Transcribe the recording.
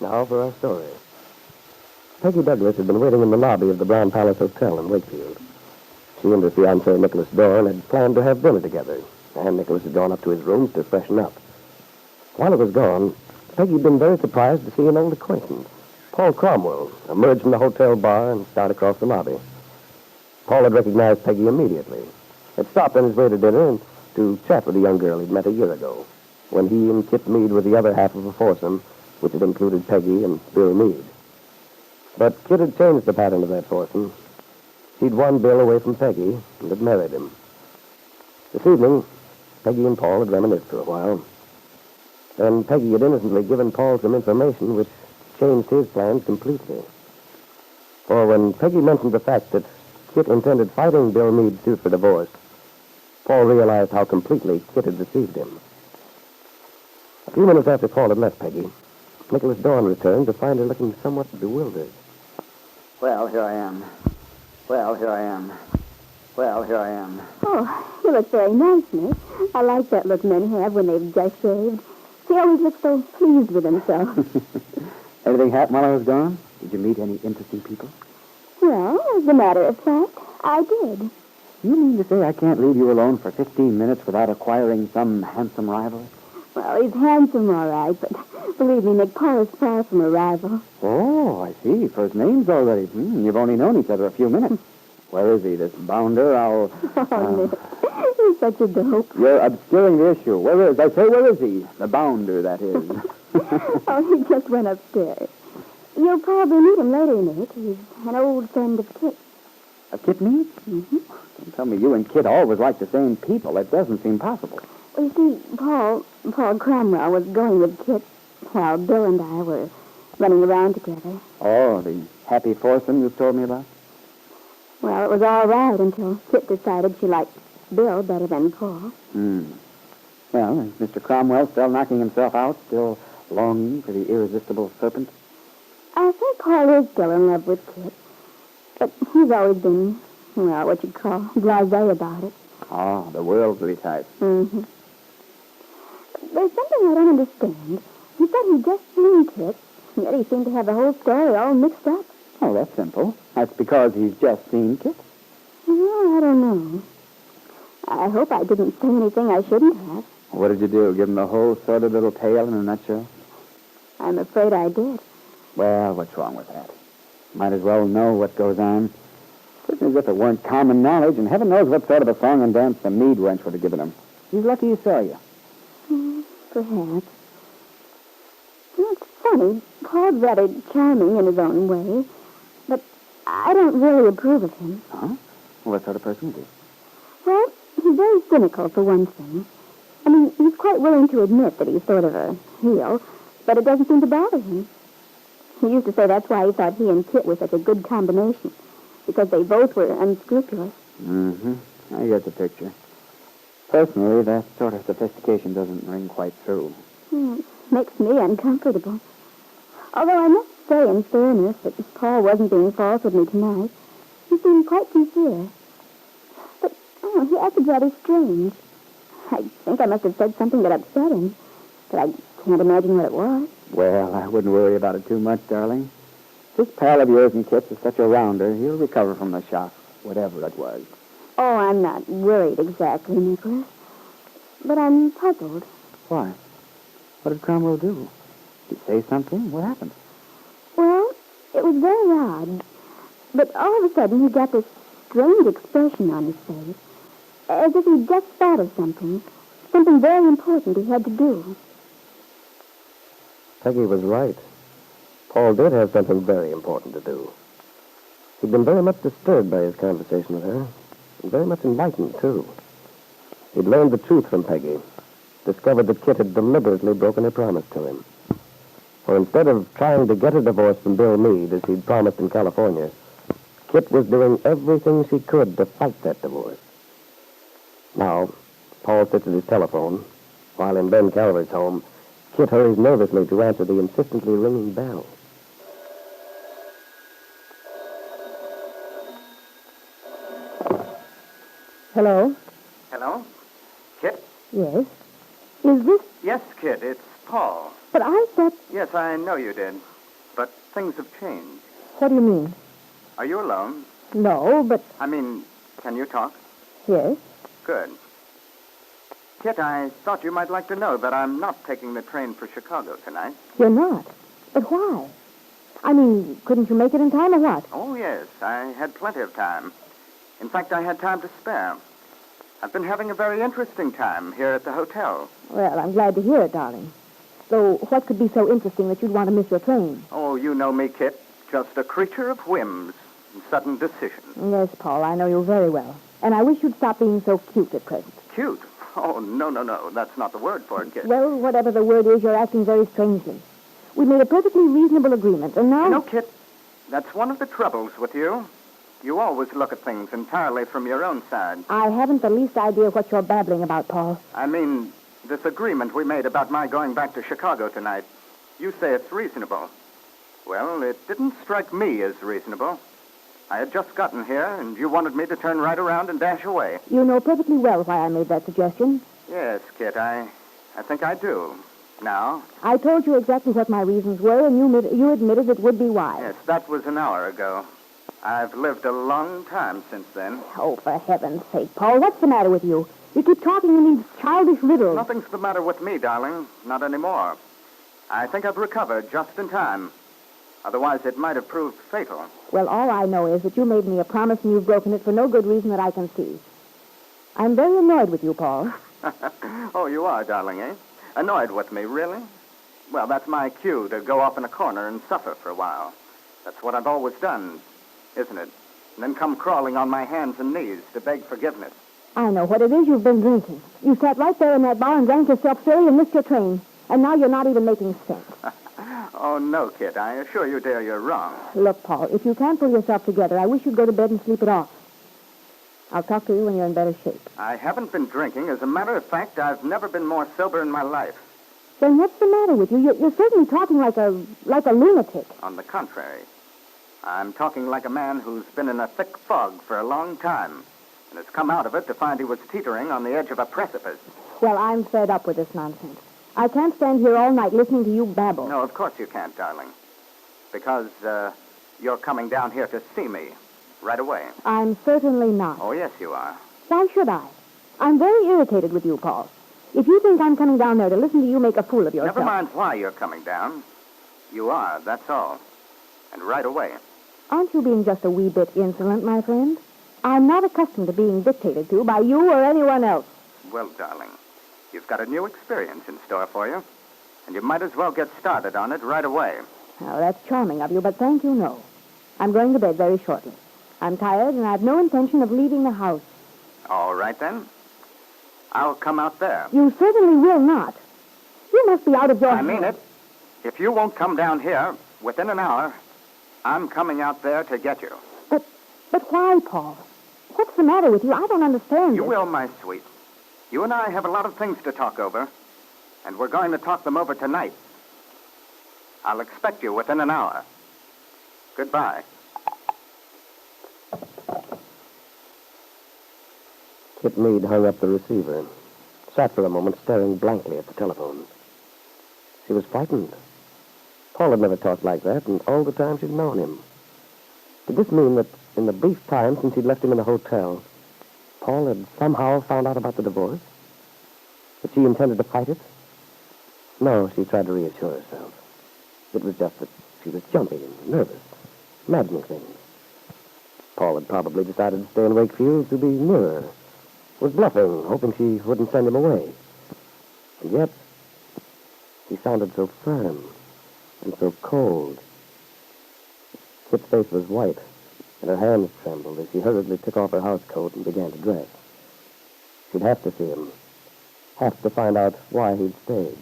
Now for our story. Peggy Douglas had been waiting in the lobby of the Brown Palace Hotel in Wakefield. She and her fiancé, Nicholas Dorn, had planned to have dinner together, and Nicholas had gone up to his rooms to freshen up. While it was gone, Peggy had been very surprised to see an old acquaintance, Paul Cromwell, emerge from the hotel bar and start across the lobby. Paul had recognized Peggy immediately. Had stopped on his way to dinner and to chat with the young girl he'd met a year ago, when he and Kitt Meade were the other half of a foursome, which had included Peggy and Bill Meade. But Kitt had changed the pattern of that foursome. He'd won Bill away from Peggy and had married him. This evening, Peggy and Paul had reminisced for a while. Then Peggy had innocently given Paul some information which changed his plans completely. For when Peggy mentioned the fact that Kitt intended fighting Bill Meade's suit for divorce, Paul realized how completely Kitt had deceived him. A few minutes after Paul had left Peggy, Nicholas Dorn returned to find her looking somewhat bewildered. Well, here I am. Well, here I am. Well, here I am. Oh, you look very nice, Nick. I like that look men have when they've just shaved. He always looks so pleased with himself. Anything happen while I was gone? Did you meet any interesting people? Well, as a matter of fact, I did. You mean to say I can't leave you alone for 15 minutes without acquiring some handsome rival? Well, he's handsome, all right, but believe me, Nick, Paul is far from a rival. Oh, I see. First names already. You've only known each other a few minutes. Where is he, this bounder? Oh, Nick, you're such a dope. You're obscuring the issue. Where is he? The bounder, that is. Oh, he just went upstairs. You'll probably meet him later, Nick. He's an old friend of Kitt. Of Kitt Meade? Mm-hmm. Don't tell me you and Kitt always like the same people. That doesn't seem possible. Well, you see, Paul Cromwell was going with Kitt while Bill and I were running around together. Oh, the happy foursome you told me about? Well, it was all right until Kitt decided she liked Bill better than Paul. Well, is Mr. Cromwell still knocking himself out, still longing for the irresistible serpent? I think Paul is still in love with Kitt, but he's always been, well, what you'd call blasé about it. Oh, the worldly type. Mm-hmm. There's something I don't understand. He said he'd just seen Kitt, and yet he seemed to have the whole story all mixed up. Oh, that's simple. That's because he's just seen Kitt. Well, I don't know. I hope I didn't say anything I shouldn't have. What did you do? Give him the whole sordid little tale in a nutshell? I'm afraid I did. Well, what's wrong with that? Might as well know what goes on. Just as if it weren't common knowledge, and heaven knows what sort of a song and dance the Meade wench would have given him. He's lucky he saw you. Perhaps. It's funny. Paul's rather charming in his own way, but I don't really approve of him. Huh? Well, what sort of person is he? Well, he's very cynical, for one thing. I mean, he's quite willing to admit that he's sort of a heel, but it doesn't seem to bother him. He used to say that's why he thought he and Kitt were such a good combination, because they both were unscrupulous. Mm-hmm. I get the picture. Personally, that sort of sophistication doesn't ring quite true. Makes me uncomfortable. Although I must say, in fairness, that Paul wasn't being false with me tonight. He seemed quite sincere. But, he acted rather strange. I think I must have said something that upset him, but I can't imagine what it was. Well, I wouldn't worry about it too much, darling. This pal of yours and Kitt's is such a rounder, he'll recover from the shock, whatever it was. Oh, I'm not worried exactly, Nicholas. But I'm puzzled. Why? What did Cromwell do? Did he say something? What happened? Well, it was very odd. But all of a sudden, he got this strange expression on his face, as if he'd just thought of something very important he had to do. Peggy was right. Paul did have something very important to do. He'd been very much disturbed by his conversation with her, and very much enlightened, too. He'd learned the truth from Peggy, discovered that Kitt had deliberately broken her promise to him. For instead of trying to get a divorce from Bill Meade, as he'd promised in California, Kitt was doing everything she could to fight that divorce. Now, Paul sits at his telephone, while in Ben Calvert's home, Kitt hurries nervously to answer the insistently ringing bell. Hello? Hello? Kitt? Yes? Is this... Yes, Kitt. It's Paul. But I thought... Yes, I know you did. But things have changed. What do you mean? Are you alone? No, but... I mean, can you talk? Yes. Good. Kitt, I thought you might like to know that I'm not taking the train for Chicago tonight. You're not. But why? I mean, couldn't you make it in time or what? Oh, yes. I had plenty of time. In fact, I had time to spare. I've been having a very interesting time here at the hotel. Well, I'm glad to hear it, darling. Though, what could be so interesting that you'd want to miss your train? Oh, you know me, Kitt. Just a creature of whims and sudden decisions. Yes, Paul, I know you very well. And I wish you'd stop being so cute at present. Cute? Oh, no. That's not the word for it, Kitt. Well, whatever the word is, you're acting very strangely. We made a perfectly reasonable agreement, and now... You know, Kitt, that's one of the troubles with you. You always look at things entirely from your own side. I haven't the least idea what you're babbling about, Paul. I mean, this agreement we made about my going back to Chicago tonight. You say it's reasonable. Well, it didn't strike me as reasonable. I had just gotten here, and you wanted me to turn right around and dash away. You know perfectly well why I made that suggestion. Yes, Kitt, I think I do. Now? I told you exactly what my reasons were, and you admitted it would be wise. Yes, that was an hour ago. I've lived a long time since then. Oh, for heaven's sake, Paul, what's the matter with you? You keep talking in these childish riddles. Nothing's the matter with me, darling. Not anymore. I think I've recovered just in time. Otherwise, it might have proved fatal. Well, all I know is that you made me a promise and you've broken it for no good reason that I can see. I'm very annoyed with you, Paul. Oh, you are, darling, eh? Annoyed with me, really? Well, that's my cue to go off in a corner and suffer for a while. That's what I've always done, isn't it? And then come crawling on my hands and knees to beg forgiveness. I know what it is you've been drinking. You sat right there in that bar and drank yourself silly and missed your train. And now you're not even making sense. Oh, no, Kitt. I assure you, dear, you're wrong. Look, Paul, if you can't pull yourself together, I wish you'd go to bed and sleep it off. I'll talk to you when you're in better shape. I haven't been drinking. As a matter of fact, I've never been more sober in my life. Then what's the matter with you? You're certainly talking like a lunatic. On the contrary, I'm talking like a man who's been in a thick fog for a long time and has come out of it to find he was teetering on the edge of a precipice. Well, I'm fed up with this nonsense. I can't stand here all night listening to you babble. No, of course you can't, darling. Because you're coming down here to see me right away. I'm certainly not. Oh, yes, you are. Why should I? I'm very irritated with you, Paul. If you think I'm coming down there to listen to you make a fool of yourself... Never mind why you're coming down. You are, that's all. And right away. Aren't you being just a wee bit insolent, my friend? I'm not accustomed to being dictated to by you or anyone else. Well, darling, you've got a new experience in store for you, and you might as well get started on it right away. Oh, that's charming of you, but thank you, no. I'm going to bed very shortly. I'm tired, and I've no intention of leaving the house. All right, then. I'll come out there. You certainly will not. You must be out of your I mean it. If you won't come down here within an hour, I'm coming out there to get you. But why, Paul? What's the matter with you? I don't understand You it. will, my sweet. You and I have a lot of things to talk over, and we're going to talk them over tonight. I'll expect you within an hour. Goodbye. Kitt Meade hung up the receiver, sat for a moment staring blankly at the telephone. She was frightened. Paul had never talked like that, and all the time she'd known him. Did this mean that in the brief time since he'd left him in the hotel, Paul had somehow found out about the divorce? That she intended to fight it? No, she tried to reassure herself. It was just that she was jumpy and nervous, imagining things. Paul had probably decided to stay in Wakefield to be nearer, was bluffing, hoping she wouldn't send him away. And yet, he sounded so firm and so cold. Kit's face was white, and her hands trembled as she hurriedly took off her housecoat and began to dress. She'd have to see him, have to find out why he'd stayed.